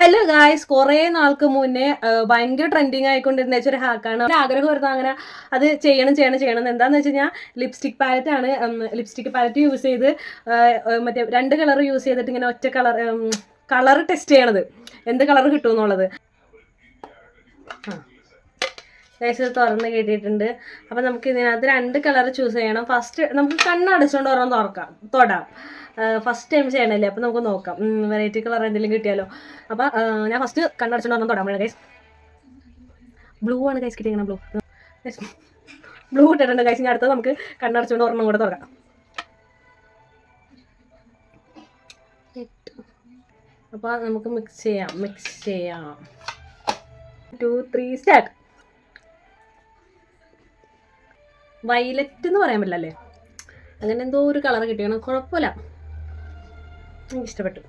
Hello guys, കുറേ നാൾക്ക് മുന്നേ ഭയങ്കര ട്രെൻഡിങ് ആയിക്കൊണ്ടിരുന്ന ഒരു ഹാക്കാണ്. ആഗ്രഹം വരുന്നത് അങ്ങനെ അത് ചെയ്യണം. എന്താന്ന് വെച്ച് കഴിഞ്ഞാൽ ലിപ്സ്റ്റിക് പാലറ്റ് ആണ്. ലിപ്സ്റ്റിക് പാലറ്റ് യൂസ് ചെയ്ത് മറ്റേ 2 കളർ യൂസ് ചെയ്തിട്ട് ഇങ്ങനെ ഒറ്റ കളർ ടെസ്റ്റ് ചെയ്യണത്, എന്ത് കളർ കിട്ടും എന്നുള്ളത്. ഗൈസ് തുറന്ന് കിട്ടിയിട്ടുണ്ട്. അപ്പം നമുക്ക് ഇതിനകത്ത് 2 കളർ ചൂസ് ചെയ്യണം. ഫസ്റ്റ് നമുക്ക് കണ്ണടച്ചുകൊണ്ട് ഒരെണ്ണം തൊടാം. ഫസ്റ്റ് ടൈം ചെയ്യണല്ലേ, അപ്പം നമുക്ക് നോക്കാം വെറൈറ്റി കളർ എന്തെങ്കിലും കിട്ടിയാലോ. അപ്പം ഞാൻ ഫസ്റ്റ് കണ്ണടച്ചുകൊണ്ട് ഒരെണ്ണം തൊടാൻ വേണം ഗൈസ്. ബ്ലൂ ആണ് ഗൈസ് കിട്ടിയിരിക്കണം. ബ്ലൂ ഇട്ടിട്ടുണ്ട് ഗൈസ്. ഇനി അടുത്തത് നമുക്ക് കണ്ണടച്ചുകൊണ്ട് ഒരെണ്ണം കൂടെ തുറക്കാം. അപ്പോൾ നമുക്ക് മിക്സ് ചെയ്യാം. 2, 3 സ്റ്റാർട്ട്. വയലറ്റ് എന്ന് പറയാൻ പറ്റില്ല അല്ലേ, അങ്ങനെ എന്തോ ഒരു കളർ കിട്ടിയാണ്. കുഴപ്പമില്ല, എനിക്ക് ഇഷ്ടപ്പെട്ടു.